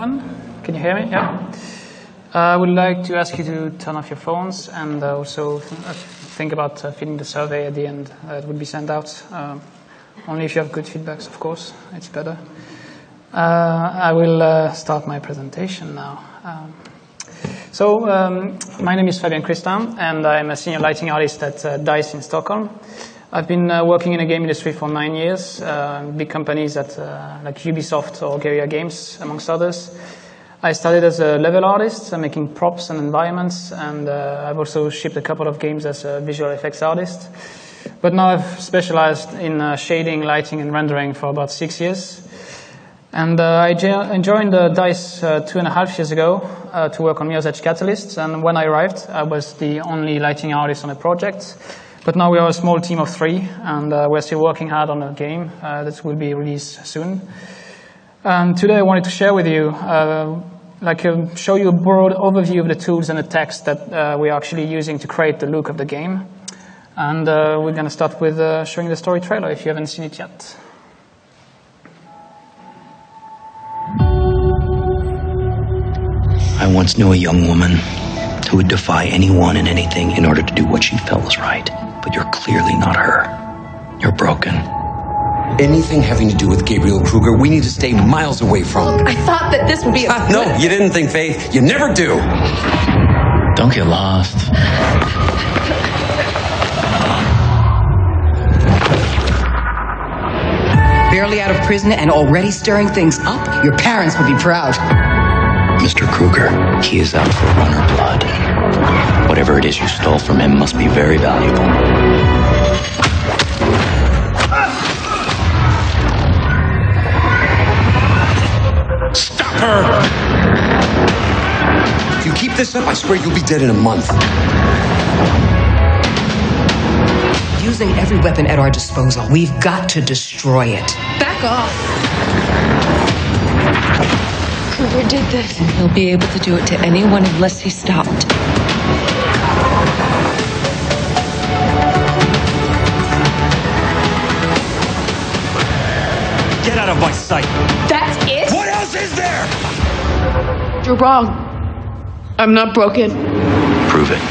everyone. Can you hear me? Yeah. I would like to ask you to turn off your phones and also think about filling the survey at the end. It would be sent out. Only if you have good feedbacks, of course. It's better. I will start my presentation now. My name is Fabien Christen, and I'm a senior lighting artist at DICE in Stockholm. I've been working in the game industry for 9 years, big companies like Ubisoft or Guerrilla Games, amongst others. I started as a level artist, making props and environments, and I've also shipped a couple of games as a visual effects artist. But now I've specialized in shading, lighting, and rendering for about 6 years. And I joined DICE 2.5 years ago to work on Mirror's Edge Catalyst, and when I arrived, I was the only lighting artist on the project. But now we are a small team of 3, and we're still working hard on a game that will be released soon. And today I wanted to share with you, show you a broad overview of the tools and the text that we are actually using to create the look of the game. And we're going to start with showing the story trailer if you haven't seen it yet. I once knew a young woman who would defy anyone and anything in order to do what she felt was right. But you're clearly not her. You're broken. Anything having to do with Gabriel Kruger, we need to stay miles away from. I thought that this would be a... No, you didn't think, Faith. You never do. Don't get lost. Barely out of prison and already stirring things up? Your parents would be proud. Mr. Kruger, he is out for runner blood. Whatever it is you stole from him must be very valuable. Stop her! If you keep this up, I swear you'll be dead in a month. Using every weapon at our disposal, we've got to destroy it. Back off! Kruger did this. And he'll be able to do it to anyone unless he's stopped. Get out of my sight! That's it? What else is there? You're wrong. I'm not broken. Prove it.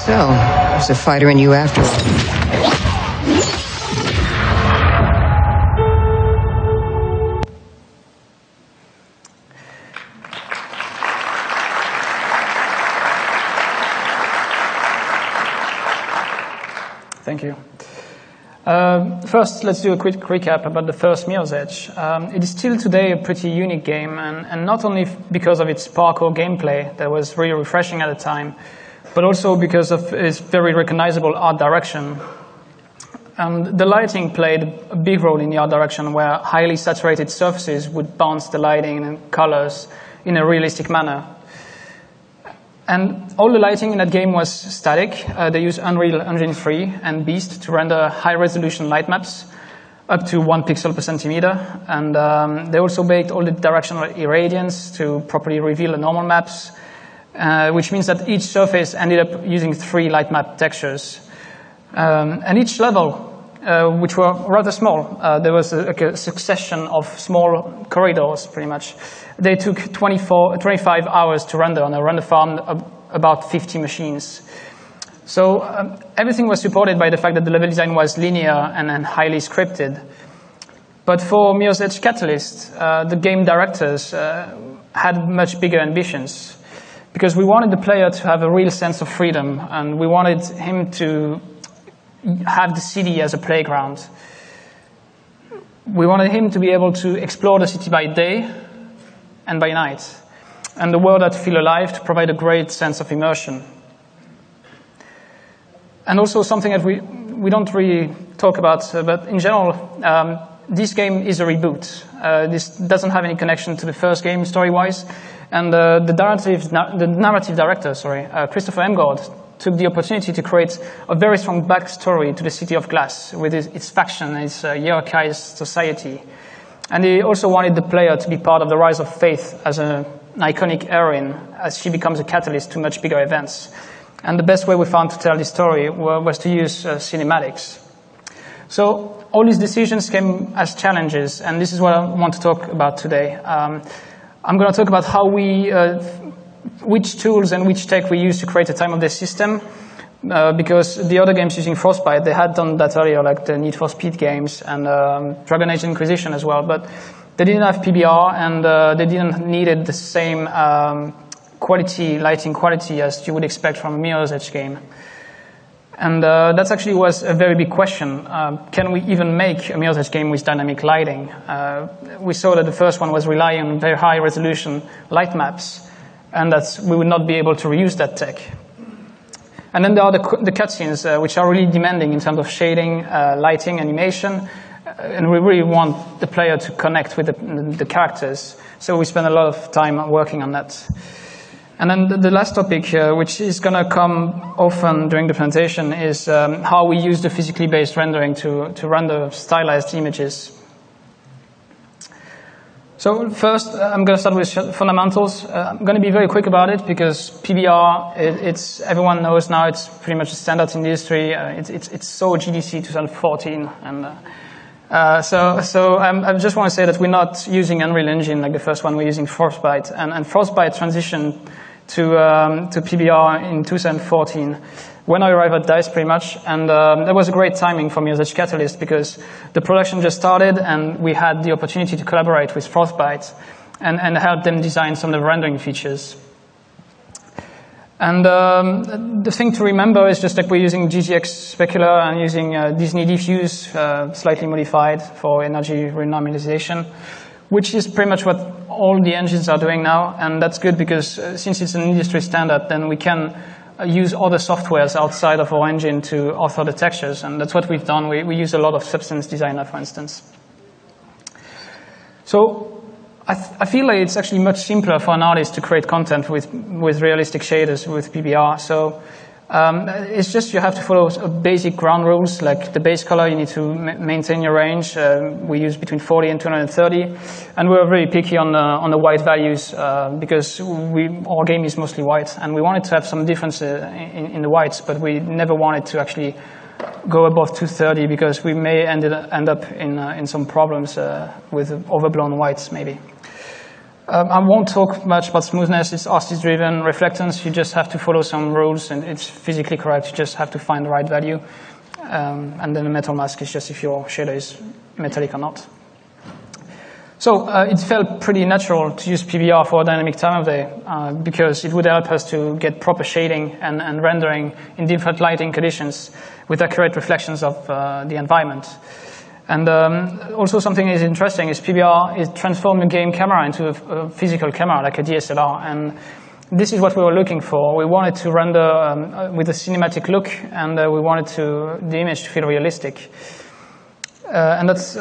So, there's a fighter in you after all. Thank you. First, let's do a quick recap about the first Mirror's Edge. It is still today a pretty unique game, and not only because of its parkour gameplay that was really refreshing at the time, but also because of its very recognizable art direction. The lighting played a big role in the art direction, where highly saturated surfaces would bounce the lighting and colors in a realistic manner. And all the lighting in that game was static. They used Unreal Engine 3 and Beast to render high-resolution light maps up to 1 pixel per centimeter. And they also baked all the directional irradiance to properly reveal the normal maps, which means that each surface ended up using 3 light map textures. And each level, which were rather small, there was a succession of small corridors, pretty much. They took 25 hours to render on a render farm of about 50 machines. So everything was supported by the fact that the level design was linear and highly scripted. But for Mirror's Edge Catalyst, the game directors had much bigger ambitions, because we wanted the player to have a real sense of freedom, and we wanted him to have the city as a playground. We wanted him to be able to explore the city by day and by night, and the world had to feel alive to provide a great sense of immersion. And also something that we don't really talk about, but in general, this game is a reboot. This doesn't have any connection to the first game story-wise, and the narrative director, Christopher Emgord, took the opportunity to create a very strong backstory to the City of Glass with its faction, its hierarchized society. And he also wanted the player to be part of the rise of Faith as an iconic heroine, as she becomes a catalyst to much bigger events. And the best way we found to tell this story was to use cinematics. So all these decisions came as challenges, and this is what I want to talk about today. I'm going to talk about how which tools and which tech we use to create a time of day system, because the other games using Frostbite, they had done that earlier, like the Need for Speed games and Dragon Age Inquisition as well, but they didn't have PBR, and they didn't need the same lighting quality as you would expect from a Mirror's Edge game. And that actually was a very big question. Can we even make a Mirror's Edge game with dynamic lighting? We saw that the first one was relying on very high resolution light maps, and that we would not be able to reuse that tech. And then there are the cutscenes, which are really demanding in terms of shading, lighting, animation, and we really want the player to connect with the characters. So we spend a lot of time working on that. And then the last topic, which is going to come often during the presentation, is how we use the physically based rendering to render stylized images. So first, I'm going to start with fundamentals. I'm going to be very quick about it because PBR, everyone knows now it's pretty much a standard in the industry. It's so GDC 2014, and so I just want to say that we're not using Unreal Engine like the first one. We're using Frostbite, and Frostbite transitioned to PBR in 2014. When I arrived at DICE pretty much, and that was a great timing for me as a catalyst because the production just started and we had the opportunity to collaborate with Frostbite and help them design some of the rendering features. And the thing to remember is just like we're using GGX Specular and using Disney Diffuse, slightly modified for energy renormalization, which is pretty much what all the engines are doing now, and that's good because since it's an industry standard, then we can use other softwares outside of our engine to author the textures, and that's what we've done. We use a lot of Substance Designer, for instance. So I feel like it's actually much simpler for an artist to create content with realistic shaders with PBR. So it's just you have to follow basic ground rules, like the base color, you need to maintain your range. We use between 40 and 230, and we're very picky on the white values because our game is mostly white, and we wanted to have some difference in the whites, but we never wanted to actually go above 230 because we may end up in some problems with overblown whites, maybe. I won't talk much about smoothness. It's artist-driven. Reflectance, you just have to follow some rules, and it's physically correct. You just have to find the right value. And then the metal mask is just if your shader is metallic or not. So it felt pretty natural to use PBR for dynamic time of day because it would help us to get proper shading and rendering in different lighting conditions with accurate reflections of the environment. And also something that is interesting is PBR is transformed the game camera into a physical camera, like a DSLR. And this is what we were looking for. We wanted to render with a cinematic look, and we wanted the image to feel realistic. And that's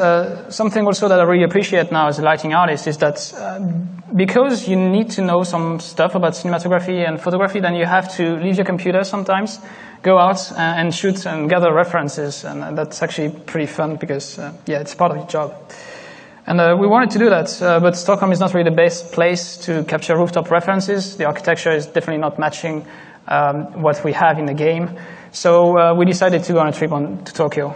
something also that I really appreciate now as a lighting artist, is that because you need to know some stuff about cinematography and photography, then you have to leave your computer sometimes, go out and shoot and gather references, and that's actually pretty fun because, yeah, it's part of your job. And we wanted to do that, but Stockholm is not really the best place to capture rooftop references. The architecture is definitely not matching what we have in the game. So we decided to go on a trip to Tokyo.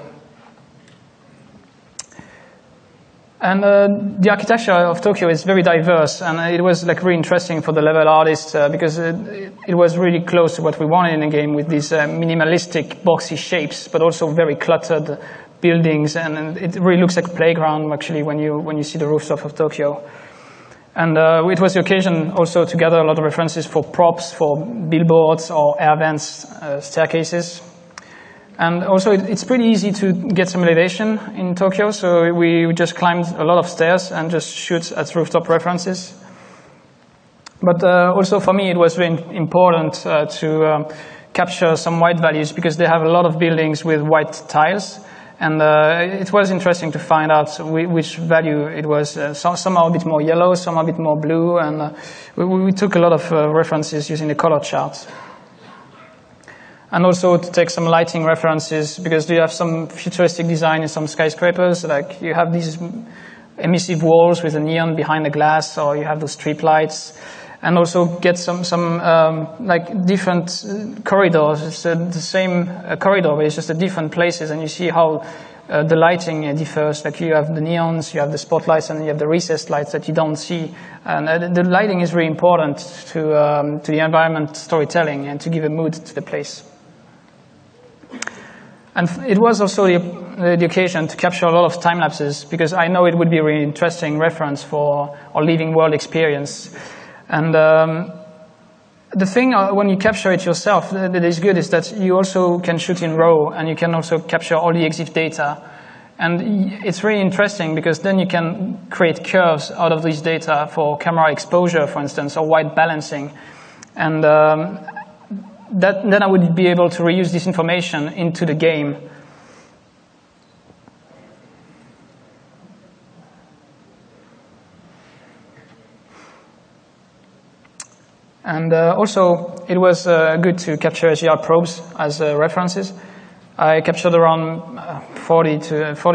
And the architecture of Tokyo is very diverse, and it was like really interesting for the level artists because it was really close to what we wanted in a game with these minimalistic, boxy shapes, but also very cluttered buildings, and it really looks like a playground actually when you see the rooftops of Tokyo. And it was the occasion also to gather a lot of references for props, for billboards or air vents, staircases. And also, it's pretty easy to get some elevation in Tokyo, so we just climbed a lot of stairs and just shoot at rooftop references. But also for me, it was very important to capture some white values because they have a lot of buildings with white tiles. And it was interesting to find out which value it was. Some are a bit more yellow, some are a bit more blue, and we took a lot of references using the color chart. And also to take some lighting references, because you have some futuristic design in some skyscrapers, like you have these emissive walls with a neon behind the glass, or you have those street lights. And also get some like different corridors. It's the same corridor, but it's just at different places, and you see how the lighting differs. Like you have the neons, you have the spotlights, and you have the recessed lights that you don't see. And the lighting is really important to the environment storytelling and to give a mood to the place. And it was also the occasion to capture a lot of time lapses, because I know it would be a really interesting reference for our living world experience. And the thing when you capture it yourself that is good is that you also can shoot in RAW, and you can also capture all the EXIF data. And it's really interesting because then you can create curves out of these data for camera exposure, for instance, or white balancing. And then I would be able to reuse this information into the game. And also, it was good to capture HDR probes as references. I captured around 40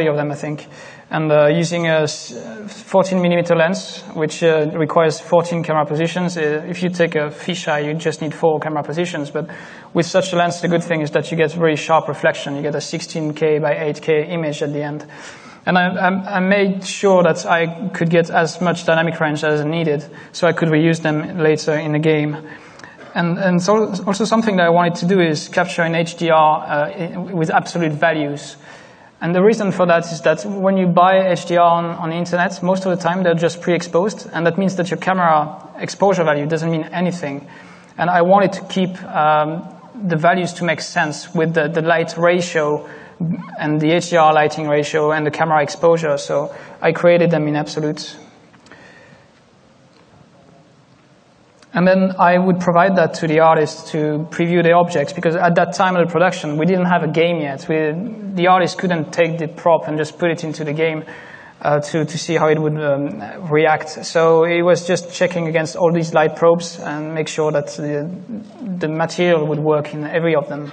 of them, I think. And using a 14mm lens, which requires 14 camera positions. If you take a fisheye, you just need 4 camera positions. But with such a lens, the good thing is that you get very sharp reflection. You get a 16K by 8K image at the end. And I made sure that I could get as much dynamic range as I needed, so I could reuse them later in the game. And so also something that I wanted to do is capture in HDR with absolute values. And the reason for that is that when you buy HDR on the internet, most of the time they're just pre-exposed, and that means that your camera exposure value doesn't mean anything. And I wanted to keep the values to make sense with the light ratio and the HDR lighting ratio and the camera exposure, so I created them in absolutes. And then I would provide that to the artist to preview the objects, because at that time of the production, we didn't have a game yet. The artist couldn't take the prop and just put it into the game to see how it would react. So it was just checking against all these light probes and make sure that the material would work in every of them.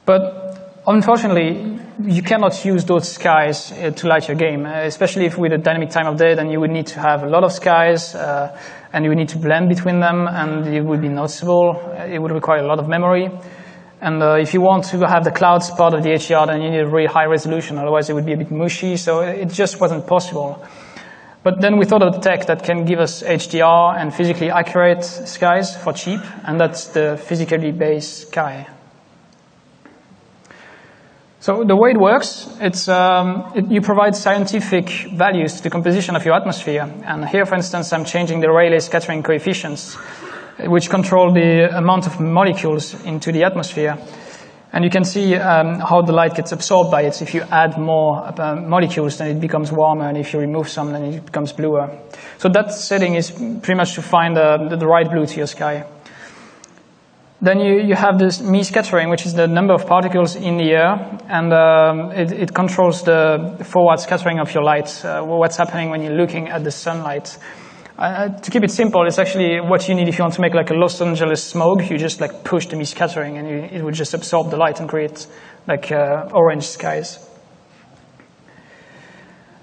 But unfortunately, you cannot use those skies to light your game, especially if with a dynamic time of day, then you would need to have a lot of skies, and you would need to blend between them, and it would be noticeable. It would require a lot of memory. And if you want to have the clouds part of the HDR, then you need a really high resolution, otherwise it would be a bit mushy, so it just wasn't possible. But then we thought of a tech that can give us HDR and physically accurate skies for cheap, and that's the physically based sky. So the way it works, you provide scientific values to the composition of your atmosphere. And here, for instance, I'm changing the Rayleigh scattering coefficients, which control the amount of molecules into the atmosphere. And you can see how the light gets absorbed by it. If you add more molecules, then it becomes warmer, and if you remove some, then it becomes bluer. So that setting is pretty much to find the right blue to your sky. Then you have this Mie scattering, which is the number of particles in the air, and it controls the forward scattering of your light, what's happening when you're looking at the sunlight. To keep it simple, it's actually what you need if you want to make like a Los Angeles smog. You just like push the Mie scattering, and it would just absorb the light and create like orange skies.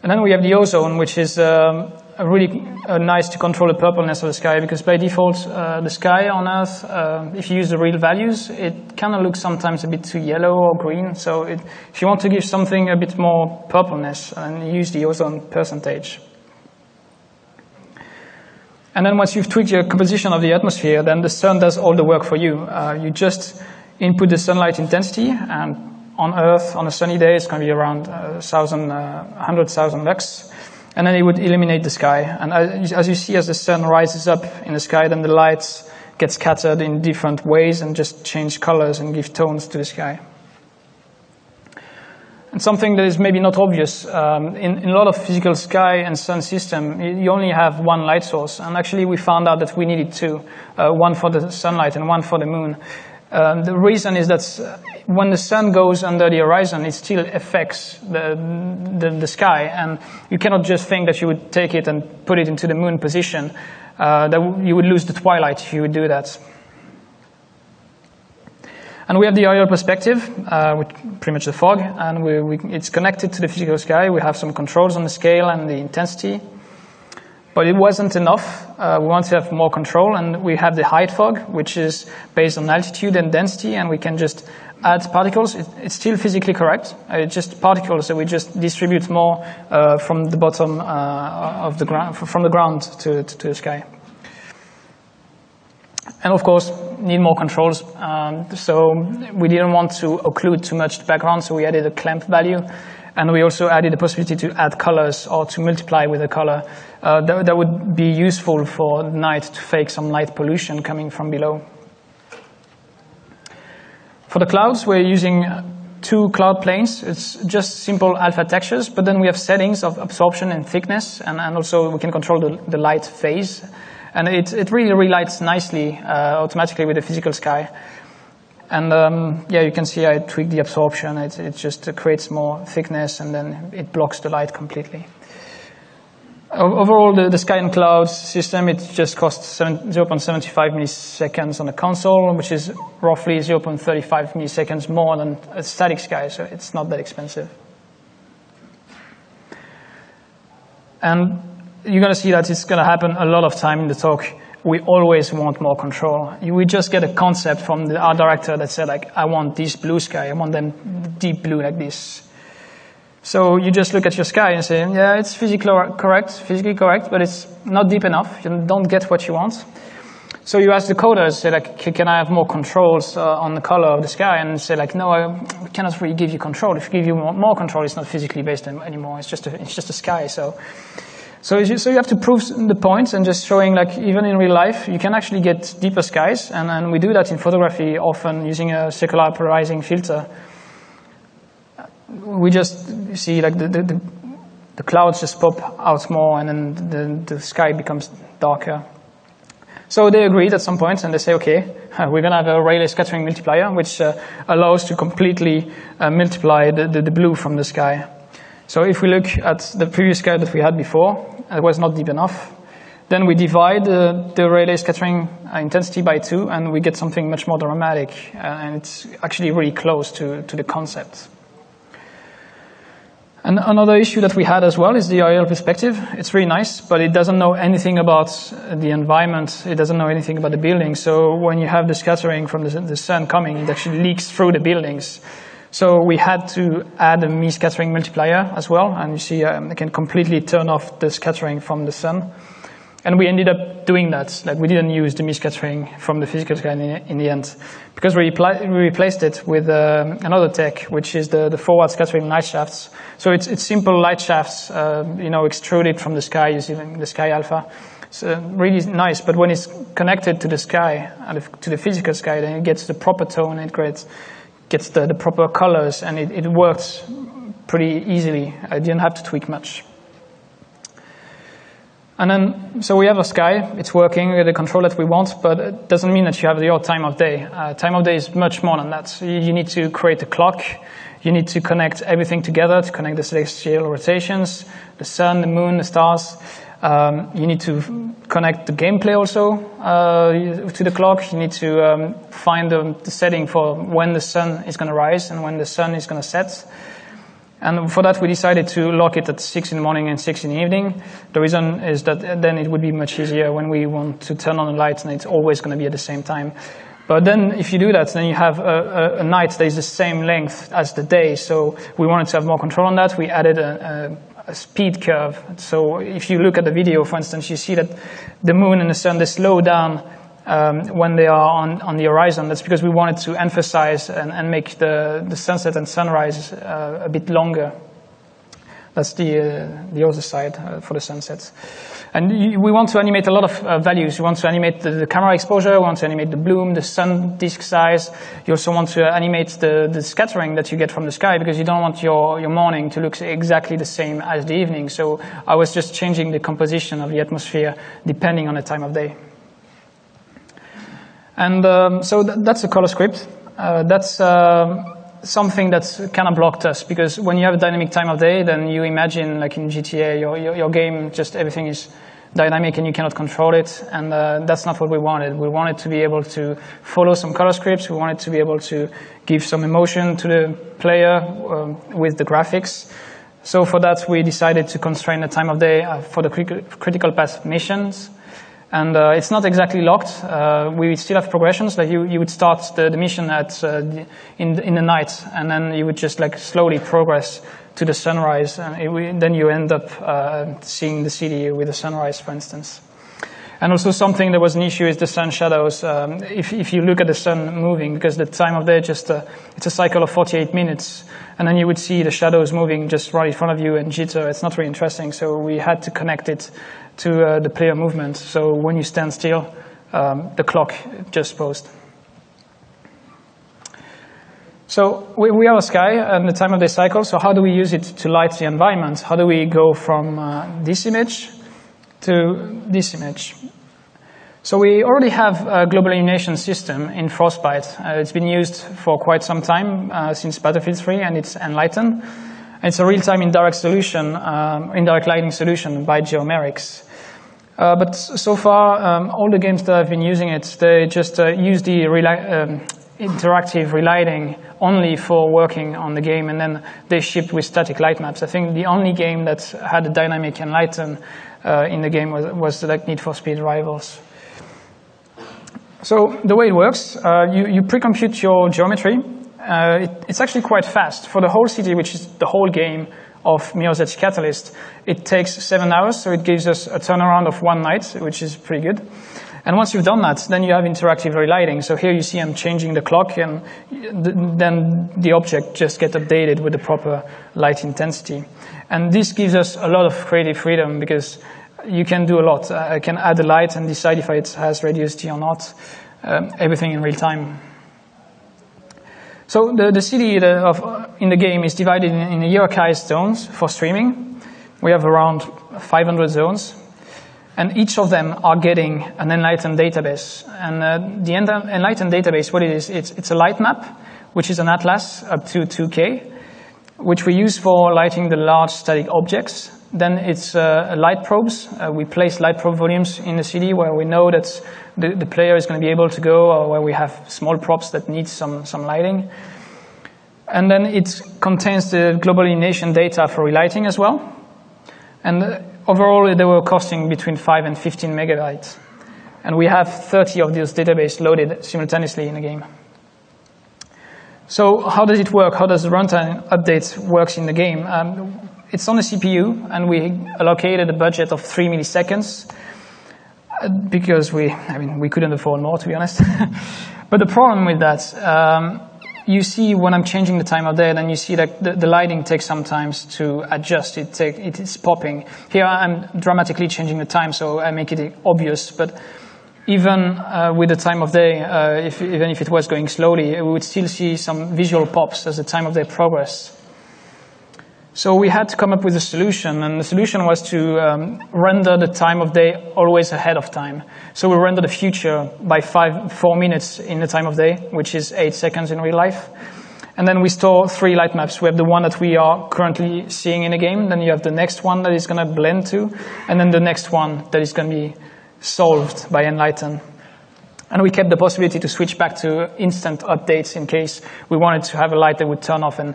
And then we have the ozone, which is really nice to control the purpleness of the sky, because by default, the sky on Earth, if you use the real values, it kind of looks sometimes a bit too yellow or green. So if you want to give something a bit more purpleness, and use the ozone percentage. And then once you've tweaked your composition of the atmosphere, then the sun does all the work for you. You just input the sunlight intensity, and on Earth, on a sunny day, it's going to be around 100,000 lux. And then it would illuminate the sky. And as you see, as the sun rises up in the sky, then the lights get scattered in different ways and just change colors and give tones to the sky. And something that is maybe not obvious, in a lot of physical sky and sun system, you only have one light source. And actually we found out that we needed two, one for the sunlight and one for the moon. The reason is that when the sun goes under the horizon, it still affects the sky, and you cannot just think that you would take it and put it into the moon position. That you would lose the twilight if you would do that. And we have the aerial perspective, with pretty much the fog, and it's connected to the physical sky. We have some controls on the scale and the intensity. But it wasn't enough. We want to have more control, and we have the height fog, which is based on altitude and density, and we can just add particles. It's still physically correct. It's just particles, so we just distribute more from the bottom of the ground, from the ground to the sky. And of course, need more controls. So we didn't want to occlude too much the background, so we added a clamp value. And we also added the possibility to add colors or to multiply with a color. That would be useful for night to fake some light pollution coming from below. For the clouds, we're using 2 cloud planes. It's just simple alpha textures, but then we have settings of absorption and thickness, and also we can control the light phase. And it really relights nicely automatically with the physical sky. And yeah, you can see I tweak the absorption. It just creates more thickness, and then it blocks the light completely. Overall, the sky and clouds system, it just costs 0.75 milliseconds on the console, which is roughly 0.35 milliseconds more than a static sky, so it's not that expensive. And you're going to see that it's going to happen a lot of time in the talk. We always want more control. We just get a concept from the art director that said, like, I want this blue sky, I want them deep blue like this. So you just look at your sky and say, yeah, it's physically correct, but it's not deep enough. You don't get what you want. So you ask the coders, say, like, can I have more controls on the color of the sky? And say, like, no, we cannot really give you control. If we give you more control, it's not physically based anymore. It's just a sky. So you have to prove the points, and just showing, like, even in real life, you can actually get deeper skies. And we do that in photography often using a circular polarizing filter. We just see, like, the clouds just pop out more, and then the sky becomes darker. So they agreed at some point, and they say, okay, we're going to have a Rayleigh scattering multiplier, which allows to completely multiply the blue from the sky. So if we look at the previous sky that we had before, it was not deep enough. Then we divide the Rayleigh scattering intensity by 2, and we get something much more dramatic, and it's actually really close to the concept. And another issue that we had as well is the aerial perspective. It's really nice, but it doesn't know anything about the environment. It doesn't know anything about the building. So when you have the scattering from the sun coming, it actually leaks through the buildings. So we had to add a Mie scattering multiplier as well. And you see, I can completely turn off the scattering from the sun. And we ended up doing that. Like, we didn't use the Mie scattering from the physical sky in the end, because we replaced it with another tech, which is the forward scattering light shafts. So it's simple light shafts, extruded from the sky using the sky alpha. It's really nice, but when it's connected to the sky, to the physical sky, then it gets the proper tone, it gets the proper colors, and it works pretty easily. I didn't have to tweak much. And then, so we have a sky, it's working with the control that we want, but it doesn't mean that you have your time of day. Time of day is much more than that. So you need to create a clock, you need to connect everything together, to connect the celestial rotations, the sun, the moon, the stars. You need to connect the gameplay also to the clock. You need to find the setting for when the sun is going to rise and when the sun is going to set. And for that, we decided to lock it at 6 in the morning and 6 in the evening. The reason is that then it would be much easier when we want to turn on the lights, and it's always going to be at the same time. But then if you do that, then you have a night that is the same length as the day. So we wanted to have more control on that. We added a speed curve. So if you look at the video, for instance, you see that the moon and the sun, they slow down when they are on the horizon. That's because we wanted to emphasize and make the sunset and sunrise a bit longer. That's the other side for the sunsets. And we want to animate a lot of values. You want to animate the camera exposure, you want to animate the bloom, the sun disk size. You also want to animate the scattering that you get from the sky, because you don't want your morning to look exactly the same as the evening. So I was just changing the composition of the atmosphere depending on the time of day. And so that's a color script. That's something that's kind of blocked us, because when you have a dynamic time of day, then you imagine, like in GTA, your game, just everything is dynamic and you cannot control it, and that's not what we wanted. We wanted to be able to follow some color scripts. We wanted to be able to give some emotion to the player with the graphics. So for that, we decided to constrain the time of day for the critical path missions. And it's not exactly locked. We still have progressions. Like you would start the mission at in the night, and then you would just like slowly progress to the sunrise, and then you end up seeing the city with the sunrise, for instance. And also something that was an issue is the sun shadows. If you look at the sun moving, because the time of day just it's a cycle of 48 minutes, and then you would see the shadows moving just right in front of you and jitter. It's not really interesting, so we had to connect it to the player movement. So when you stand still, the clock just paused. So we have a sky and the time of day cycle. So how do we use it to light the environment? How do we go from this image to this image? So we already have a global illumination system in Frostbite. It's been used for quite some time, since Battlefield 3, and it's Enlighten. It's a real-time indirect solution, indirect lighting solution by Geomerics. But so far, all the games that have been using it, they just use the interactive relighting only for working on the game, and then they shipped with static light maps. I think the only game that had a dynamic Enlighten in the game was like Need for Speed Rivals. So the way it works, you pre-compute your geometry. It's actually quite fast. For the whole city, which is the whole game of Mirror's Edge Catalyst, it takes 7 hours, so it gives us a turnaround of 1 night, which is pretty good. And once you've done that, then you have interactive relighting. So here you see I'm changing the clock, and then the object just gets updated with the proper light intensity. And this gives us a lot of creative freedom, because you can do a lot. I can add a light and decide if it has radius T or not, everything in real time. So the city in the game is divided in hierarchized zones for streaming. We have around 500 zones. And each of them are getting an Enlighten database. And the Enlighten database, what it is, it's a light map, which is an atlas up to 2K, which we use for lighting the large static objects. Then it's light probes. We place light probe volumes in the city where we know that the player is going to be able to go, or where we have small props that need some lighting. And then it contains the global illumination data for relighting as well. And overall, they were costing between 5 and 15 megabytes. And we have 30 of those databases loaded simultaneously in the game. So how does it work? How does the runtime update work in the game? It's on the CPU, and we allocated a budget of 3 milliseconds because we couldn't afford more, to be honest. But the problem with that, you see when I'm changing the time of day, then you see that the lighting takes some time to adjust. It is popping. Here I'm dramatically changing the time, so I make it obvious. But even with the time of day, even if it was going slowly, we would still see some visual pops as the time of day progressed. So we had to come up with a solution, and the solution was to render the time of day always ahead of time. So we render the future by 4 minutes in the time of day, which is 8 seconds in real life. And then we store 3 light maps. We have the one that we are currently seeing in the game, then you have the next one that is going to blend to, and then the next one that is going to be solved by Enlighten. And we kept the possibility to switch back to instant updates in case we wanted to have a light that would turn off, and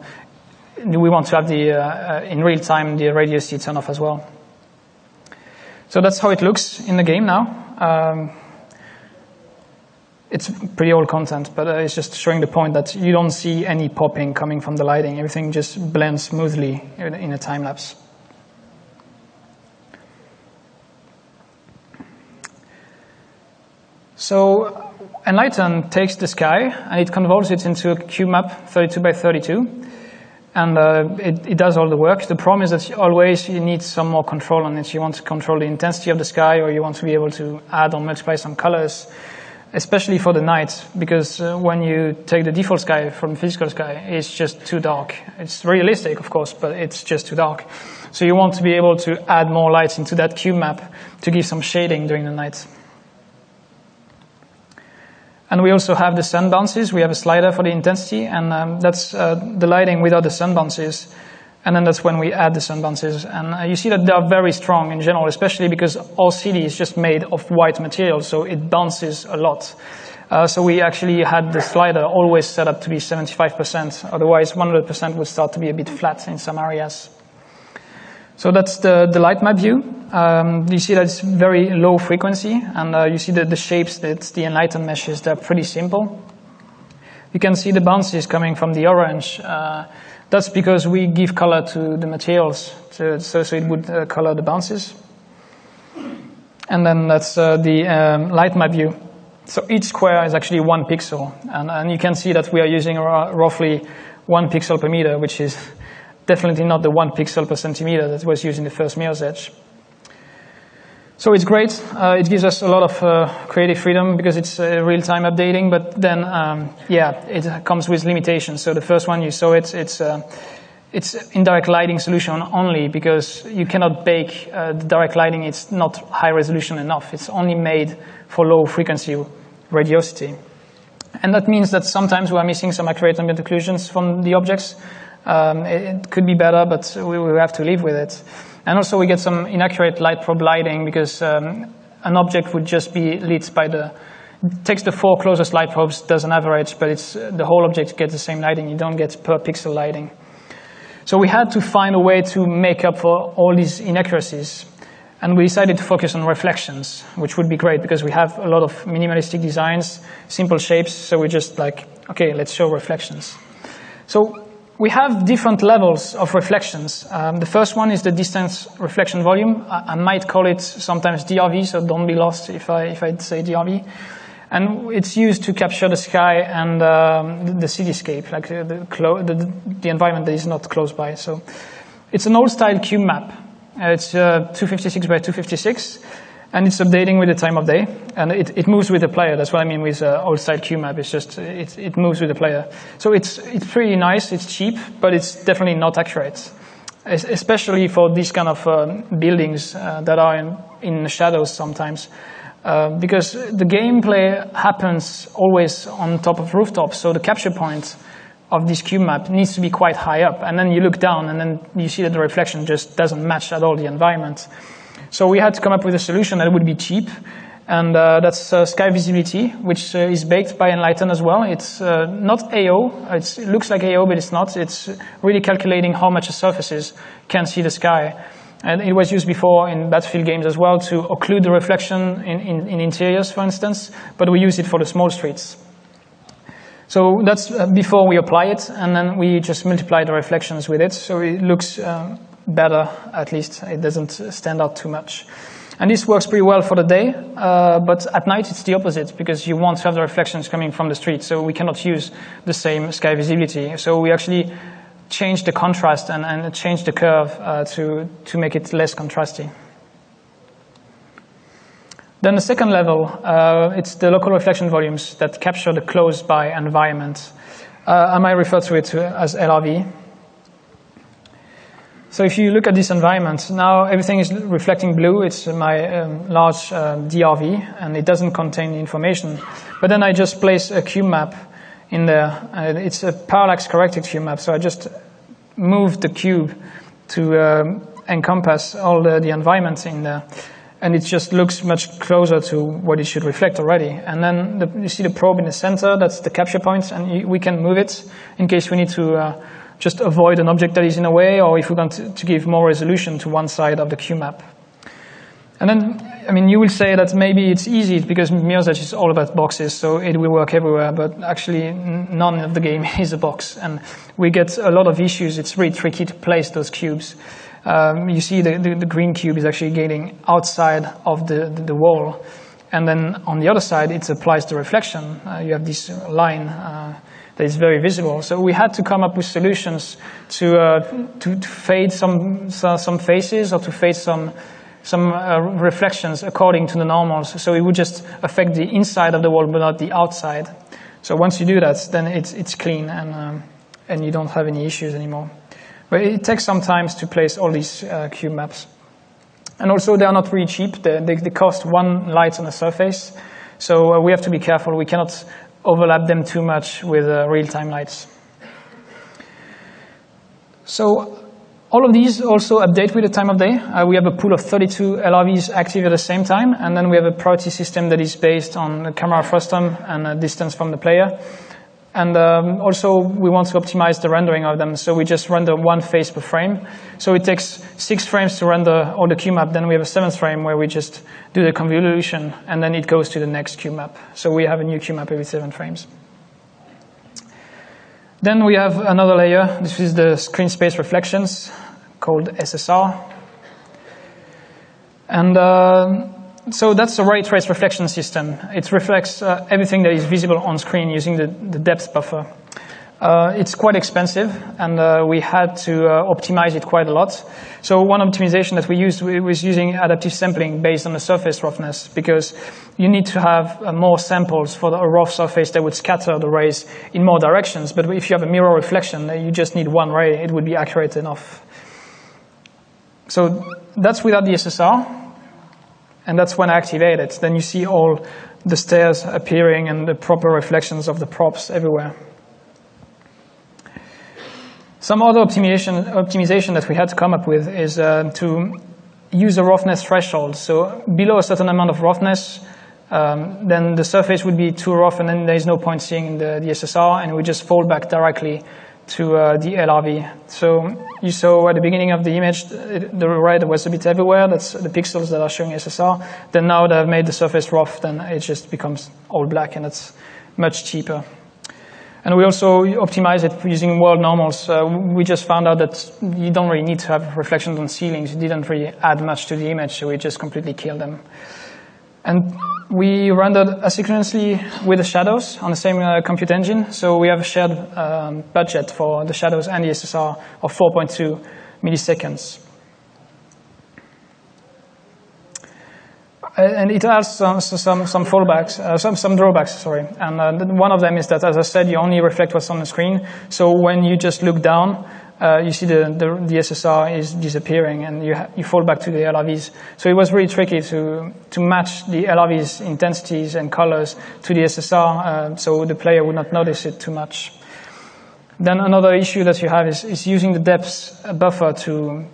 we want to have in real time the radius T turn off as well. So that's how it looks in the game now. It's pretty old content, but it's just showing the point that you don't see any popping coming from the lighting. Everything just blends smoothly in a time lapse. So Enlighten takes the sky and it converts it into a cube map 32 by 32. And it does all the work. The problem is that you need some more control on it. You want to control the intensity of the sky, or you want to be able to add or multiply some colors, especially for the night, because when you take the default sky from physical sky, it's just too dark. It's realistic, of course, but it's just too dark. So you want to be able to add more lights into that cube map to give some shading during the night. And we also have the sun bounces. We have a slider for the intensity, and that's the lighting without the sun bounces And then that's when we add the sun bounces. And you see that they are very strong in general, especially because our city is just made of white material, so it bounces a lot. So we actually had the slider always set up to be 75%, otherwise 100% would start to be a bit flat in some areas. So that's the light map view. You see that it's very low frequency, and you see that the shapes, that's the enlightened meshes, they're pretty simple. You can see the bounces coming from the orange. That's because we give color to the materials, so it would color the bounces. And then that's the light map view. So each square is actually 1 pixel, and you can see that we are using roughly 1 pixel per meter, which is definitely not the 1 pixel per centimeter that was used in the first mirror's edge. So it's great. It gives us a lot of creative freedom because it's real-time updating, but then, yeah, it comes with limitations. So the first one you saw it's indirect lighting solution only because you cannot bake the direct lighting. It's not high resolution enough. It's only made for low frequency radiosity. And that means that sometimes we are missing some accurate ambient occlusions from the objects. It could be better, but we have to live with it. And also we get some inaccurate light probe lighting because an object would just be lit by takes the 4 closest light probes, does an average, but the whole object gets the same lighting. You don't get per pixel lighting. So we had to find a way to make up for all these inaccuracies. And we decided to focus on reflections, which would be great because we have a lot of minimalistic designs, simple shapes, so we're just like, okay, let's show reflections. So we have different levels of reflections. The first one is the distance reflection volume. I might call it sometimes DRV, so don't be lost if I say DRV. And it's used to capture the sky and the cityscape, like the environment that is not close by. So it's an old-style cube map. It's 256 by 256, and it's updating with the time of day. And it moves with the player. That's what I mean with old-style cube map. It's just it moves with the player. So it's pretty nice. It's cheap, but it's definitely not accurate, especially for these kind of buildings that are in the shadows sometimes. Because the gameplay happens always on top of rooftops, so the capture point of this cube map needs to be quite high up, and then you look down and then you see that the reflection just doesn't match at all the environment. So we had to come up with a solution that would be cheap, and that's sky visibility, which is baked by Enlighten as well. It's not AO, it looks like AO, but it's not. It's really calculating how much the surfaces can see the sky. And it was used before in Battlefield games as well to occlude the reflection in interiors, for instance, but we use it for the small streets. So that's before we apply it, and then we just multiply the reflections with it, so it looks better, at least. It doesn't stand out too much. And this works pretty well for the day, but at night it's the opposite, because you won't have the reflections coming from the street, so we cannot use the same sky visibility. So we actually change the contrast and change the curve to make it less contrasty. Then the second level, it's the local reflection volumes that capture the close-by environment. I might refer to it as LRV. So if you look at this environment, now everything is reflecting blue. It's my large DRV, and it doesn't contain information. But then I just place a cube map in there. It's a parallax corrected cube map, so I just move the cube to encompass all the environment in there. And it just looks much closer to what it should reflect already. And then you see the probe in the center, that's the capture point, and we can move it in case we need to just avoid an object that is in a way, or if we want to give more resolution to one side of the cube map. And then, I mean, you will say that maybe it's easy because Mirror's Edge is all about boxes, so it will work everywhere, but actually none of the game is a box. And we get a lot of issues. It's really tricky to place those cubes. You see the green cube is actually getting outside of the wall. And then on the other side, it applies the reflection. You have this line that is very visible. So we had to come up with solutions to fade some faces or to fade some reflections according to the normals. So it would just affect the inside of the wall, but not the outside. So once you do that, then it's clean and you don't have any issues anymore. But it takes some time to place all these cube maps. And also, they are not really cheap. They cost one light on the surface. So we have to be careful. We cannot overlap them too much with real-time lights. So All of these also update with the time of day. We have a pool of 32 LRVs active at the same time, and then we have a priority system that is based on the camera frustum and a distance from the player. And also, we want to optimize the rendering of them, so we just render one face per frame. So it takes 6 frames to render all the QMap, then we have a 7th frame where we just do the convolution, and then it goes to the next QMap. So we have a new QMap every 7 frames. Then we have another layer. This is the screen space reflections, called SSR. And so that's a ray trace reflection system. It reflects everything that is visible on screen using the depth buffer. It's quite expensive, and we had to optimize it quite a lot. So one optimization that we used was using adaptive sampling based on the surface roughness, because you need to have more samples for a rough surface that would scatter the rays in more directions. But if you have a mirror reflection, you just need one ray. It would be accurate enough. So that's without the SSR, and that's when I activate it. Then you see all the stairs appearing and the proper reflections of the props everywhere. Some other optimization that we had to come up with is to use a roughness threshold. So below a certain amount of roughness, then the surface would be too rough, and then there's no point seeing the SSR, and we just fold back directly to the LRV. So you saw at the beginning of the image, the red was a bit everywhere. That's the pixels that are showing SSR. Then now that I've made the surface rough, then it just becomes all black, and it's much cheaper. And we also optimize it using world normals. We just found out that you don't really need to have reflections on ceilings. It didn't really add much to the image, so we just completely killed them. And we rendered asynchronously with the shadows on the same compute engine. So we have a shared budget for the shadows and the SSR of 4.2 milliseconds. And it has some fallbacks, some drawbacks, sorry. And one of them is that, as I said, you only reflect what's on the screen. So when you just look down, you see the SSR is disappearing, and you fall back to the LRVs. So it was really tricky to match the LRVs intensities and colors to the SSR, so the player would not notice it too much. Then another issue that you have is using the depth buffer to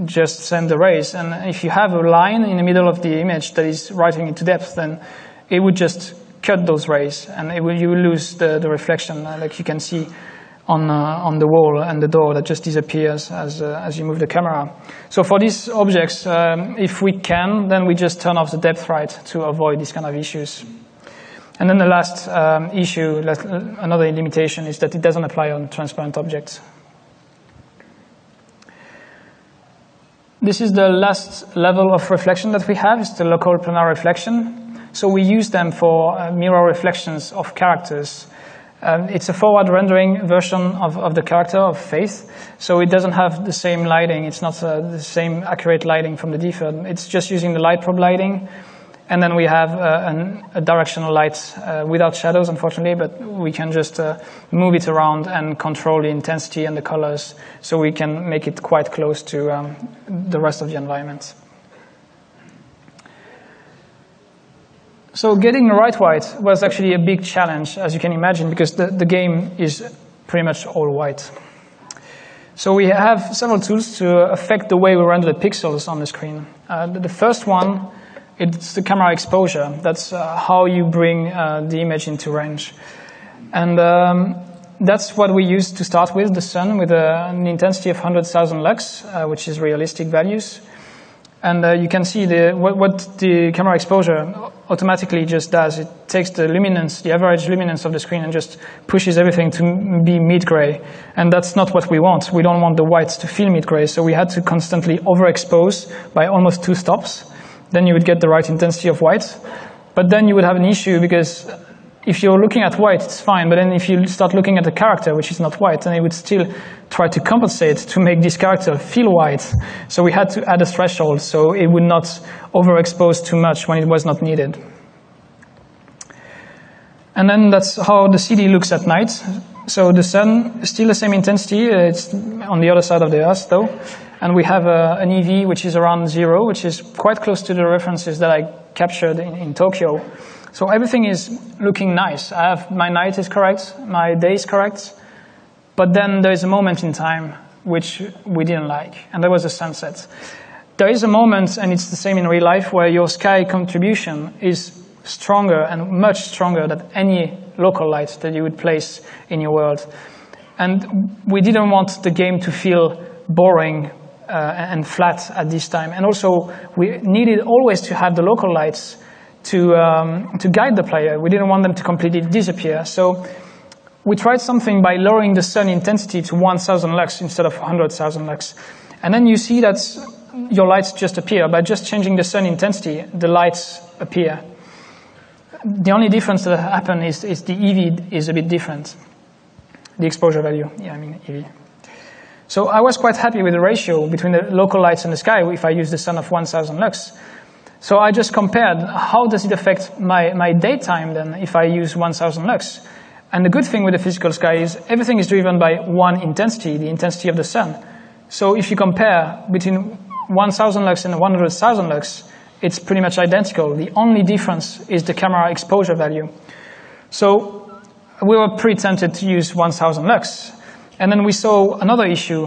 just send the rays. And if you have a line in the middle of the image that is writing into depth, then it would just cut those rays, and you will lose the reflection, like you can see on the wall and the door that just disappears as you move the camera. So for these objects, if we can, then we just turn off the depth right to avoid these kind of issues. And then the last issue, another limitation, is that it doesn't apply on transparent objects. This is the last level of reflection that we have, is the local planar reflection. So we use them for mirror reflections of characters. It's a forward rendering version of the character of Faith, so it doesn't have the same lighting. It's not the same accurate lighting from the default. It's just using the light probe lighting. And then we have a directional light without shadows, unfortunately, but we can just move it around and control the intensity and the colors, so we can make it quite close to the rest of the environment. So getting the right white was actually a big challenge, as you can imagine, because the game is pretty much all white. So we have several tools to affect the way we render the pixels on the screen. The first one, it's the camera exposure. That's how you bring the image into range. And that's what we use to start with, the sun, with an intensity of 100,000 lux, which is realistic values. And you can see what the camera exposure automatically just does. It takes the luminance, the average luminance of the screen, and just pushes everything to be mid-gray. And that's not what we want. We don't want the whites to feel mid-gray, so we had to constantly overexpose by almost 2 stops. Then you would get the right intensity of white. But then you would have an issue, because if you're looking at white, it's fine. But then if you start looking at the character, which is not white, then it would still try to compensate to make this character feel white. So we had to add a threshold so it would not overexpose too much when it was not needed. And then that's how the CD looks at night. So the sun is still the same intensity. It's on the other side of the Earth, though. And we have an EV which is around 0, which is quite close to the references that I captured in Tokyo. So everything is looking nice. My night is correct, my day is correct. But then there is a moment in time which we didn't like, and that was the sunset. There is a moment, and it's the same in real life, where your sky contribution is stronger and much stronger than any local light that you would place in your world. And we didn't want the game to feel boring and flat at this time. And also, we needed always to have the local lights to guide the player. We didn't want them to completely disappear. So we tried something by lowering the sun intensity to 1,000 lux instead of 100,000 lux. And then you see that your lights just appear. By just changing the sun intensity, the lights appear. The only difference that happens is the EV is a bit different. The exposure value, yeah, I mean EV. So I was quite happy with the ratio between the local lights and the sky if I use the sun of 1,000 lux. So I just compared how does it affect my daytime then if I use 1,000 lux. And the good thing with the physical sky is everything is driven by one intensity, the intensity of the sun. So if you compare between 1,000 lux and 100,000 lux, it's pretty much identical. The only difference is the camera exposure value. So we were pretty tempted to use 1,000 lux. And then we saw another issue,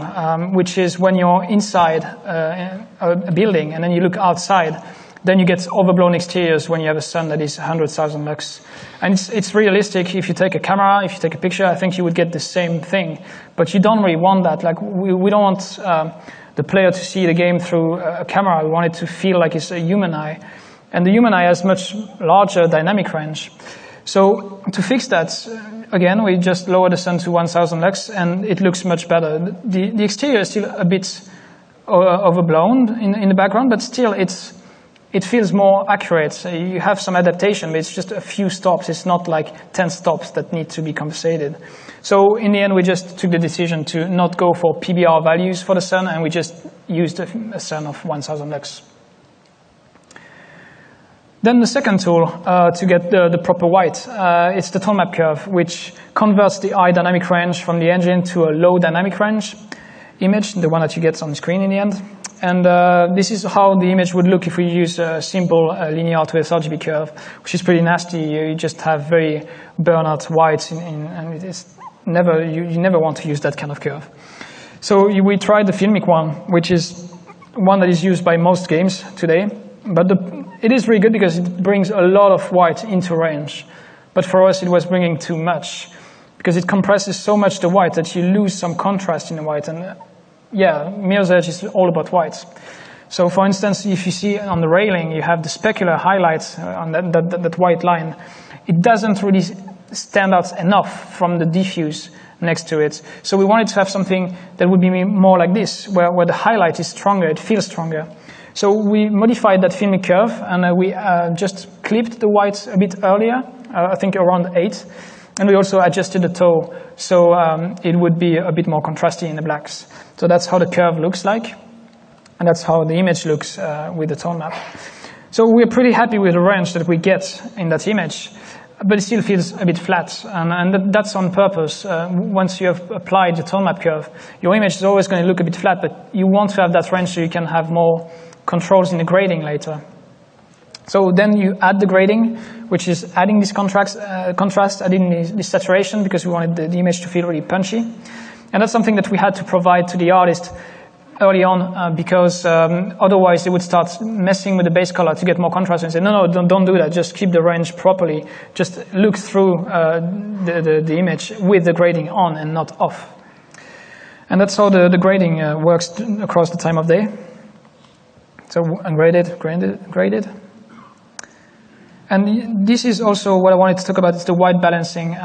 which is when you're inside a building and then you look outside, then you get overblown exteriors when you have a sun that is 100,000 lux. And it's realistic. If you take a camera, if you take a picture, I think you would get the same thing. But you don't really want that. Like we don't want the player to see the game through a camera. We want it to feel like it's a human eye. And the human eye has much larger dynamic range. So to fix that, again, we just lower the sun to 1,000 lux, and it looks much better. The exterior is still a bit overblown in the background, but still it feels more accurate. You have some adaptation, but it's just a few stops. It's not like 10 stops that need to be compensated. So in the end, we just took the decision to not go for PBR values for the sun, and we just used a sun of 1,000 lux. Then the second tool to get the proper white, it's the tone map curve, which converts the high dynamic range from the engine to a low dynamic range image, the one that you get on the screen in the end. And this is how the image would look if we use a simple linear to sRGB curve, which is pretty nasty. You just have very burnout whites, and it's never, you never want to use that kind of curve. So we tried the filmic one, which is one that is used by most games today. But it is really good because it brings a lot of white into range. But for us, it was bringing too much because it compresses so much the white that you lose some contrast in the white. And yeah, Mirror's Edge is all about whites. So for instance, if you see on the railing, you have the specular highlights on that white line. It doesn't really stand out enough from the diffuse next to it. So we wanted to have something that would be more like this, where the highlight is stronger, it feels stronger. So we modified that filmic curve, and we just clipped the whites a bit earlier, I think around 8. And we also adjusted the toe, so it would be a bit more contrasty in the blacks. So that's how the curve looks like, and that's how the image looks with the tone map. So we're pretty happy with the range that we get in that image, but it still feels a bit flat, and that's on purpose. Once you have applied the tone map curve, your image is always going to look a bit flat, but you want to have that range so you can have more controls in the grading later. So then you add the grading, which is adding this contrast, adding this saturation, because we wanted the image to feel really punchy. And that's something that we had to provide to the artist early on, because otherwise they would start messing with the base color to get more contrast and say, no, don't do that, just keep the range properly. Just look through the image with the grading on and not off. And that's how the grading works across the time of day. So ungraded, graded. And this is also what I wanted to talk about, is the white balancing.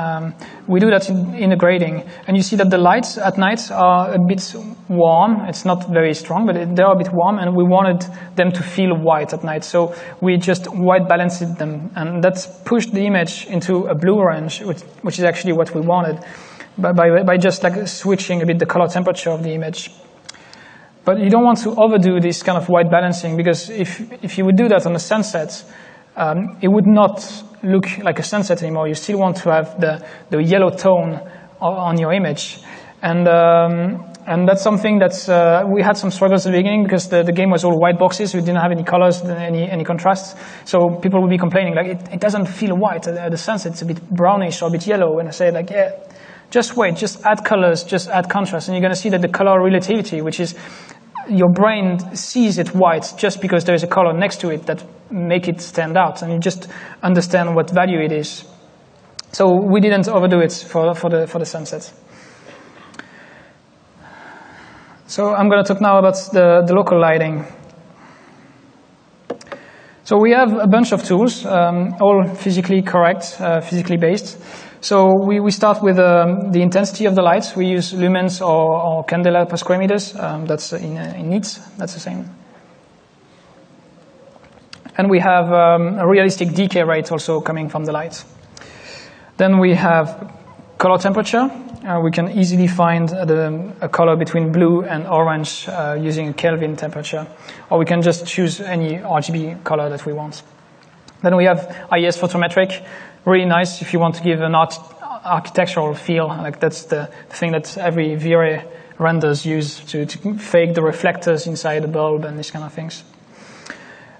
We do that in the grading. And you see that the lights at night are a bit warm. It's not very strong, but they are a bit warm, and we wanted them to feel white at night. So we just white balanced them, and that's pushed the image into a blue range, which is actually what we wanted, by just like switching a bit the color temperature of the image. But you don't want to overdo this kind of white balancing, because if you would do that on a sunset, it would not look like a sunset anymore. You still want to have the yellow tone on your image. And that's something that's, we had some struggles at the beginning, because the game was all white boxes. We didn't have any colors, any contrasts. So people would be complaining, like, it doesn't feel white. At the sunset, it's a bit brownish or a bit yellow. And I say, like, yeah, just wait, just add colors, just add contrast, and you're going to see that the color relativity, which is your brain sees it white just because there is a color next to it that make it stand out, and you just understand what value it is. So we didn't overdo it for the sunset. So I'm going to talk now about the local lighting. So we have a bunch of tools, all physically correct, physically based. So we start with the intensity of the light. We use lumens or candela per square meters. That's in nits, that's the same. And we have a realistic decay rate also coming from the light. Then we have color temperature. We can easily find a color between blue and orange using a Kelvin temperature. Or we can just choose any RGB color that we want. Then we have IES photometric. Really nice if you want to give an architectural feel. Like that's the thing that every V-Ray renders use to fake the reflectors inside the bulb and these kind of things.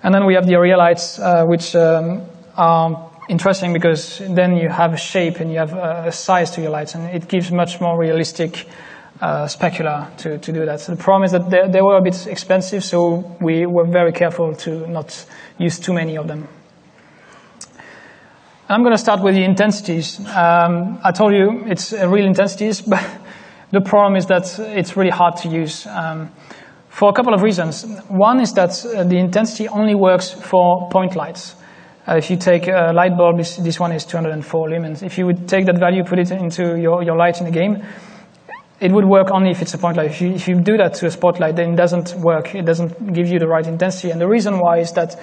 And then we have the area lights, which are interesting because then you have a shape and you have a size to your lights, and it gives much more realistic specular to do that. So the problem is that they were a bit expensive, so we were very careful to not use too many of them. I'm going to start with the intensities. I told you it's real intensities, but the problem is that it's really hard to use for a couple of reasons. One is that the intensity only works for point lights. If you take a light bulb, this one is 204 lumens. If you would take that value, put it into your light in the game, it would work only if it's a point light. If you do that to a spotlight, then it doesn't work. It doesn't give you the right intensity. And the reason why is that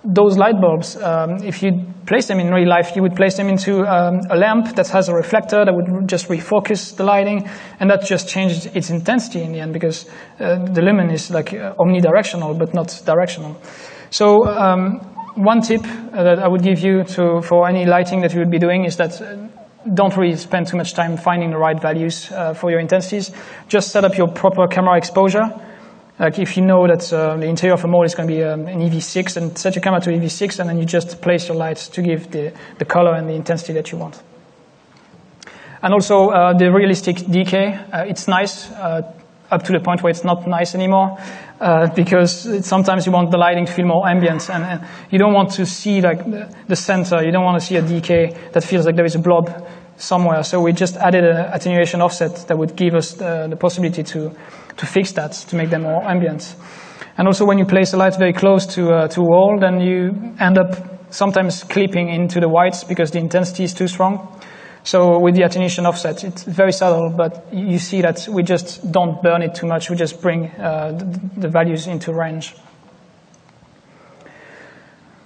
those light bulbs, if you place them in real life, you would place them into a lamp that has a reflector that would just refocus the lighting, and that just changes its intensity in the end because the lumen is like omnidirectional but not directional. So one tip that I would give you for any lighting that you would be doing is that don't really spend too much time finding the right values for your intensities. Just set up your proper camera exposure. Like if you know that the interior of a mall is going to be an EV6, and set your camera to EV6, and then you just place your lights to give the color and the intensity that you want. And also the realistic decay, it's nice up to the point where it's not nice anymore because sometimes you want the lighting to feel more ambient, and you don't want to see like the center, you don't want to see a decay that feels like there is a blob somewhere. So we just added an attenuation offset that would give us the possibility to fix that, to make them more ambient. And also when you place the light very close to a wall, then you end up sometimes clipping into the whites because the intensity is too strong. So with the attenuation offset, it's very subtle, but you see that we just don't burn it too much, we just bring the values into range.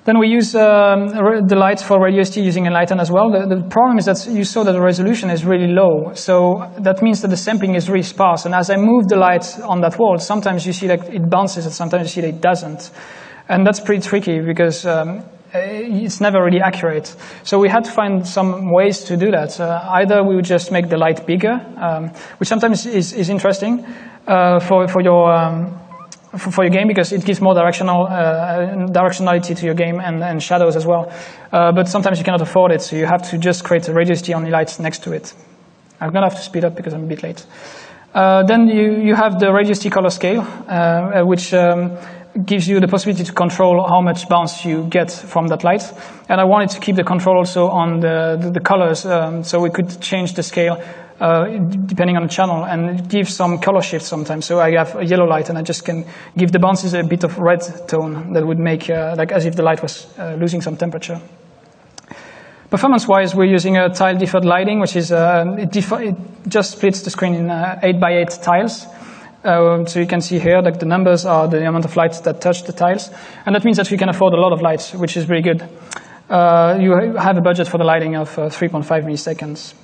Then we use the light for radio ST using Enlighten as well. The problem is that you saw that the resolution is really low. So that means that the sampling is really sparse. And as I move the light on that wall, sometimes you see that it bounces and sometimes you see that it doesn't. And that's pretty tricky because it's never really accurate. So we had to find some ways to do that. Either we would just make the light bigger, which sometimes is interesting for your game because it gives more directionality to your game and shadows as well. But sometimes you cannot afford it, so you have to just create a radio ST only lights next to it. I'm going to have to speed up because I'm a bit late. Then you have the radio ST color scale, which gives you the possibility to control how much bounce you get from that light. And I wanted to keep the control also on the colors, so we could change the scale depending on the channel and give some color shifts sometimes. So I have a yellow light and I just can give the bounces a bit of red tone that would make like as if the light was losing some temperature. Performance-wise, we're using a tile deferred lighting, which is it just splits the screen in 8x8 tiles. So you can see here that the numbers are the amount of lights that touch the tiles, and that means that we can afford a lot of lights, which is really good. You have a budget for the lighting of 3.5 milliseconds.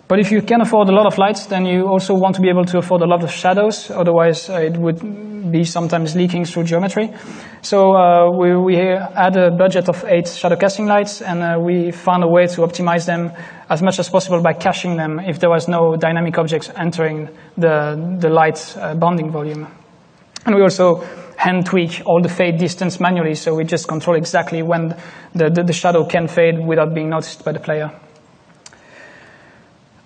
But if you can afford a lot of lights, then you also want to be able to afford a lot of shadows, otherwise it would be sometimes leaking through geometry. So we had a budget of 8 shadow casting lights, and we found a way to optimize them as much as possible by caching them if there was no dynamic objects entering the light bonding volume. And we also hand tweak all the fade distance manually, so we just control exactly when the shadow can fade without being noticed by the player.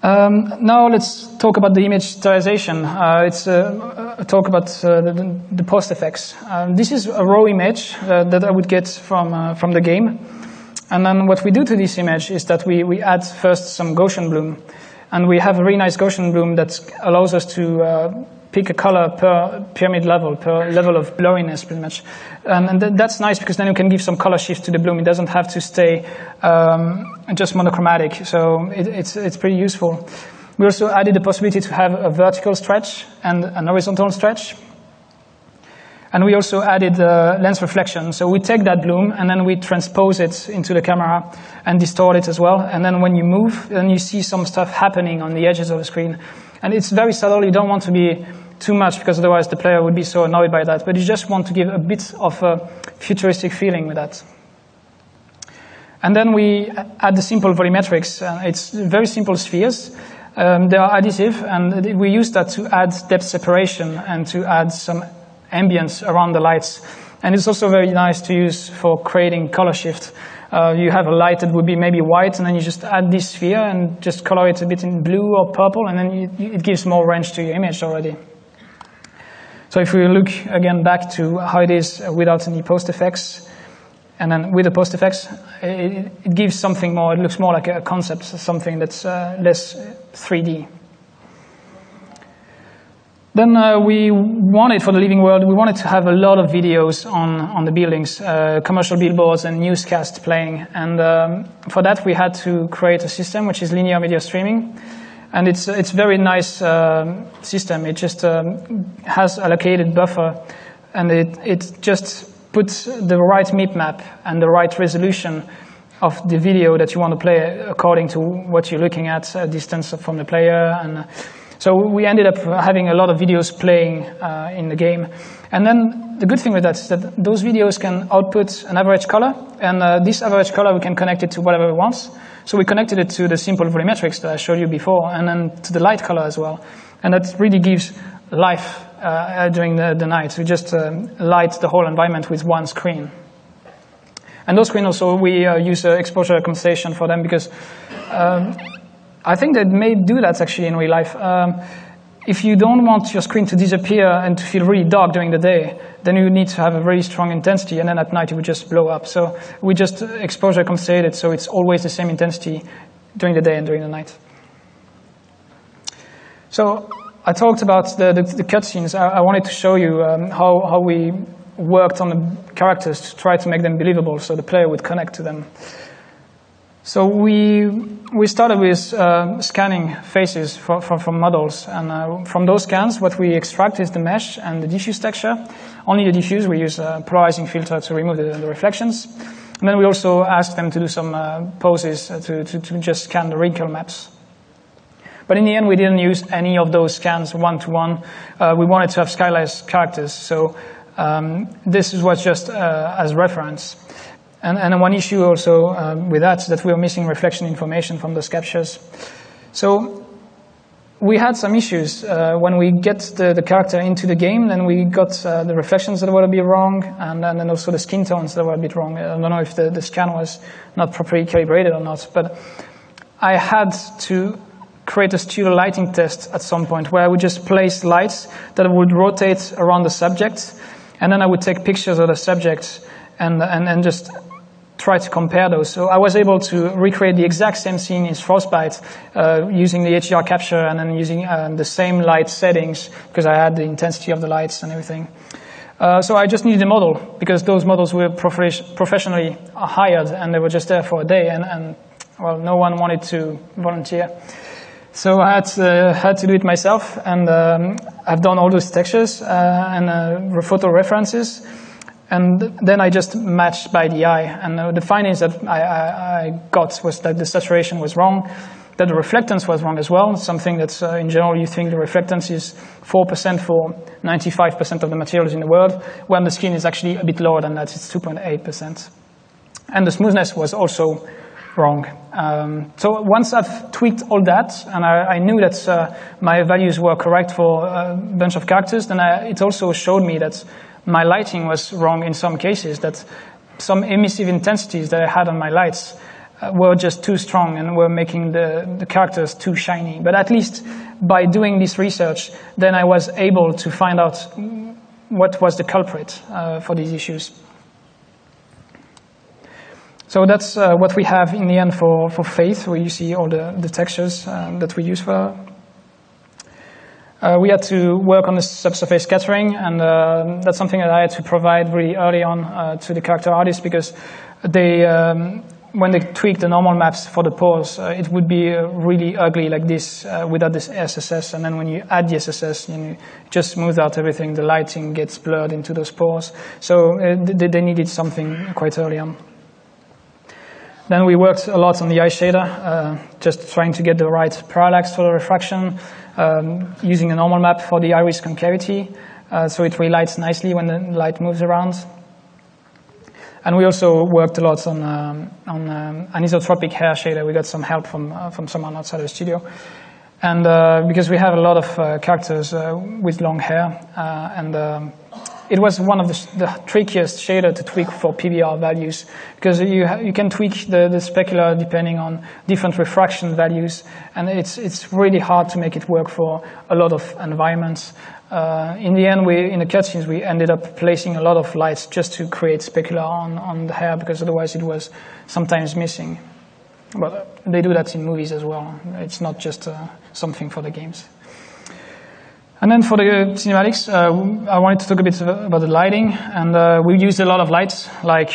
Now let's talk about the image stylization. It's a talk about the post effects. This is a raw image that I would get from the game. And then what we do to this image is that we add first some Gaussian bloom. And we have a really nice Gaussian bloom that allows us to pick a color per pyramid level, per level of blurriness, pretty much. And that's nice because then you can give some color shift to the bloom. It doesn't have to stay just monochromatic. So it's pretty useful. We also added the possibility to have a vertical stretch and an horizontal stretch. And we also added lens reflection. So we take that bloom and then we transpose it into the camera and distort it as well. And then when you move, then you see some stuff happening on the edges of the screen. And it's very subtle. You don't want to be too much because otherwise the player would be so annoyed by that. But you just want to give a bit of a futuristic feeling with that. And then we add the simple volumetrics. It's very simple spheres. They are additive, and we use that to add depth separation and to add some ambience around the lights. And it's also very nice to use for creating color shift. You have a light that would be maybe white, and then you just add this sphere and just color it a bit in blue or purple, and then it gives more range to your image already. So if we look again back to how it is without any post effects, and then with the post effects, it gives something more, it looks more like a concept, something that's less 3D. Then we wanted, for the living world, we wanted to have a lot of videos on the buildings, commercial billboards and newscast playing. And for that we had to create a system which is linear media streaming. And it's a very nice system. It just has allocated buffer, and it just puts the right MIP map and the right resolution of the video that you want to play according to what you're looking at, distance from the player. And so we ended up having a lot of videos playing in the game. And then the good thing with that is that those videos can output an average color, and this average color we can connect it to whatever we want. So we connected it to the simple volumetrics that I showed you before, and then to the light color as well. And that really gives life during the night. We just light the whole environment with one screen. And those screens also, we use exposure compensation for them because I think they may do that actually in real life. If you don't want your screen to disappear and to feel really dark during the day, then you need to have a very strong intensity, and then at night it would just blow up. So we just exposure compensate it so it's always the same intensity during the day and during the night. So I talked about the cutscenes. I wanted to show you how we worked on the characters to try to make them believable so the player would connect to them. So we started with scanning faces from models, and from those scans what we extract is the mesh and the diffuse texture. Only the diffuse, we use a polarizing filter to remove the reflections. And then we also ask them to do some poses to just scan the wrinkle maps. But in the end we didn't use any of those scans one-to-one. We wanted to have stylized characters, so this was just as reference. And one issue also with that is that we were missing reflection information from those captures. So we had some issues. When we get the character into the game, then we got the reflections that were a bit wrong, and then also the skin tones that were a bit wrong. I don't know if the scan was not properly calibrated or not, but I had to create a studio lighting test at some point where I would just place lights that would rotate around the subject, and then I would take pictures of the subject and just try to compare those. So I was able to recreate the exact same scene in Frostbite using the HDR capture and then using the same light settings because I had the intensity of the lights and everything. So I just needed a model because those models were professionally hired and they were just there for a day, and well, no one wanted to volunteer. So I had to do it myself, and I've done all those textures and photo references. And then I just matched by the eye. And the findings that I got was that the saturation was wrong, that the reflectance was wrong as well, something that in general you think the reflectance is 4% for 95% of the materials in the world, when the skin is actually a bit lower than that, it's 2.8%. And the smoothness was also wrong. So once I've tweaked all that, and I knew that my values were correct for a bunch of characters, then it also showed me that my lighting was wrong in some cases, that some emissive intensities that I had on my lights were just too strong and were making the characters too shiny. But at least by doing this research, then I was able to find out what was the culprit for these issues. So that's what we have in the end for Faith, where you see all the textures that we use for her. We had to work on the subsurface scattering, and that's something that I had to provide really early on to the character artists, because they, when they tweaked the normal maps for the pores, it would be really ugly like this without this SSS, and then when you add the SSS, you just smooth out everything, the lighting gets blurred into those pores. So they needed something quite early on. Then we worked a lot on the eye shader, just trying to get the right parallax for the refraction, using a normal map for the iris concavity, so it relights nicely when the light moves around. And we also worked a lot on anisotropic hair shader. We got some help from someone outside of the studio. And because we have a lot of characters with long hair, and it was one of the trickiest shader to tweak for PBR values, because you can tweak the specular depending on different refraction values, and it's really hard to make it work for a lot of environments. In the end, in the cutscenes, we ended up placing a lot of lights just to create specular on the hair, because otherwise it was sometimes missing. But they do that in movies as well. It's not just something for the games. And then for the cinematics, I wanted to talk a bit about the lighting, and we used a lot of lights, like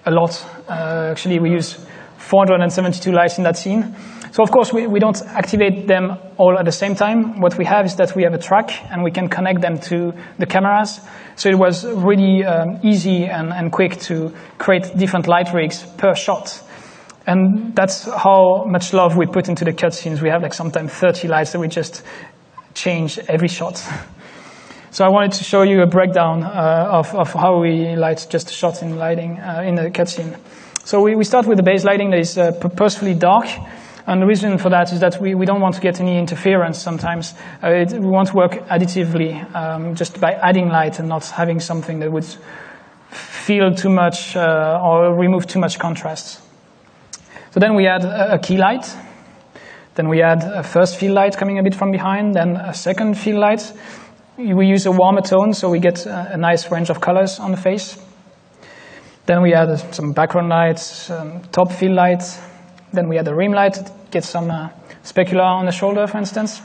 a lot. Actually, we used 472 lights in that scene. So of course, we don't activate them all at the same time. What we have is that we have a track, and we can connect them to the cameras. So it was really easy and quick to create different light rigs per shot. And that's how much love we put into the cutscenes. We have like sometimes 30 lights that we just change every shot. So I wanted to show you a breakdown of how we light just a shot in lighting in the cutscene. So we start with the base lighting that is purposefully dark. And the reason for that is that we don't want to get any interference sometimes. We want to work additively, just by adding light and not having something that would feel too much or remove too much contrast. So then we add a key light. Then we add a first field light coming a bit from behind, then a second field light. We use a warmer tone, so we get a nice range of colors on the face. Then we add some background lights, top field light. Then we add a rim light, get some specular on the shoulder, for instance.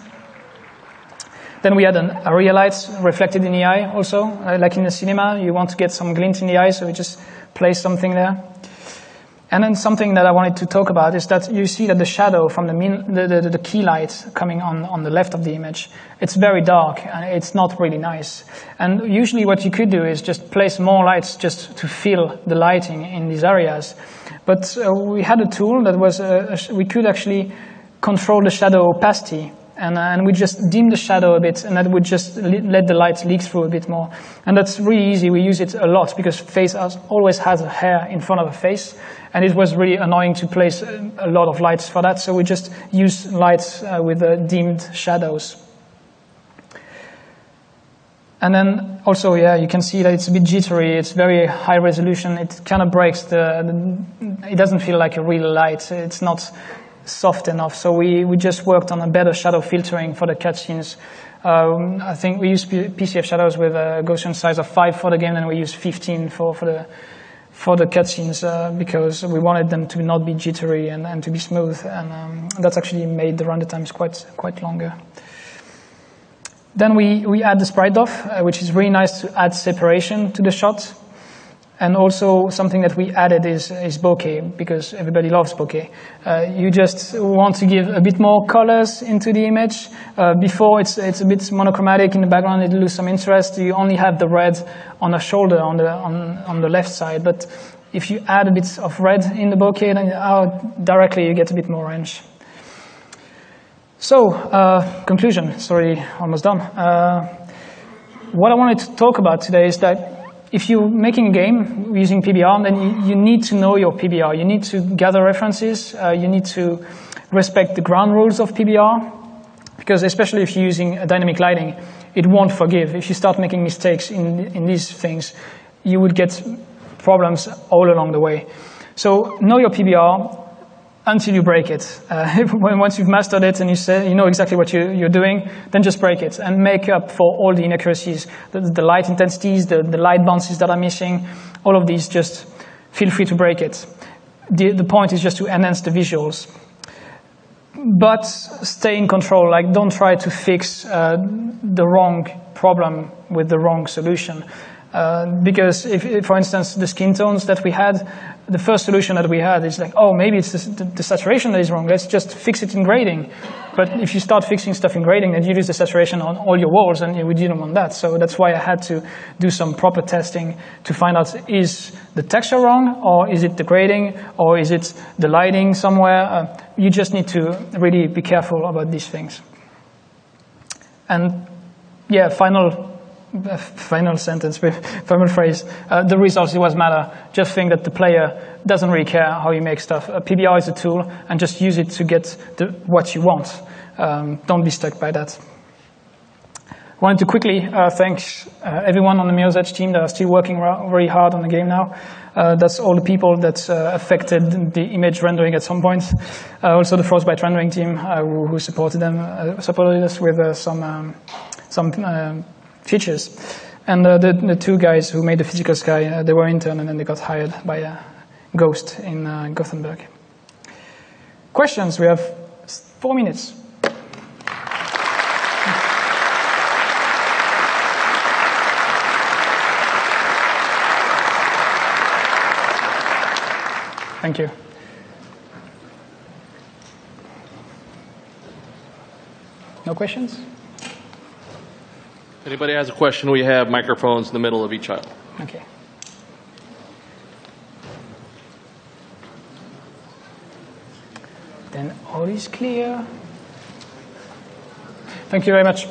Then we add an area light reflected in the eye also. Like in the cinema, you want to get some glint in the eye, so we just place something there. And then something that I wanted to talk about is that you see that the shadow from the key light coming on the left of the image, it's very dark and it's not really nice. And usually what you could do is just place more lights just to fill the lighting in these areas. But we had a tool that was, we could actually control the shadow opacity. And we just dim the shadow a bit, and that would just let the light leak through a bit more. And that's really easy. We use it a lot because face always has a hair in front of a face, and it was really annoying to place a lot of lights for that. So we just use lights with dimmed shadows. And then also, yeah, you can see that it's a bit jittery. It's very high resolution. It kind of breaks it doesn't feel like a real light. It's not soft enough, so we just worked on a better shadow filtering for the cutscenes. I think we used PCF shadows with a Gaussian size of 5 for the game, and we used 15 for the cutscenes because we wanted them to not be jittery and to be smooth, and that's actually made the render times quite longer. Then we add the sprite buff, which is really nice to add separation to the shot. And also something that we added is bokeh, because everybody loves bokeh. You just want to give a bit more colors into the image. Before it's a bit monochromatic in the background, it loses some interest. You only have the red on the shoulder on the left side. But if you add a bit of red in the bokeh, then directly you get a bit more range. So, conclusion. Sorry, almost done. What I wanted to talk about today is that if you're making a game using PBR, then you need to know your PBR. You need to gather references. You need to respect the ground rules of PBR, because especially if you're using a dynamic lighting, it won't forgive. If you start making mistakes in these things, you would get problems all along the way. So know your PBR, until you break it. Once you've mastered it and you know exactly what you're doing, then just break it and make up for all the inaccuracies, the light intensities, the light bounces that are missing, all of these, just feel free to break it. The point is just to enhance the visuals. But stay in control, like don't try to fix the wrong problem with the wrong solution. Because if, for instance, the skin tones that we had, the first solution that we had is like, oh, maybe it's the saturation that is wrong, let's just fix it in grading. But if you start fixing stuff in grading, then you lose the saturation on all your walls, and we didn't want that. So that's why I had to do some proper testing to find out, is the texture wrong, or is it the grading, or is it the lighting somewhere? You just need to really be careful about these things. And yeah, final sentence, final phrase, the results, it was matter. Just think that the player doesn't really care how you make stuff. PBR is a tool, and just use it to get what you want. Don't be stuck by that. I wanted to quickly thank everyone on the Mirror's Edge team that are still working very hard on the game now. That's all the people that affected the image rendering at some point. Also the Frostbite rendering team who supported us with some features. And the two guys who made the physical sky, they were intern and then they got hired by Ghost in Gothenburg. Questions? We have 4 minutes. Thank you. No questions? If anybody has a question, we have microphones in the middle of each aisle. Okay. Then all is clear. Thank you very much.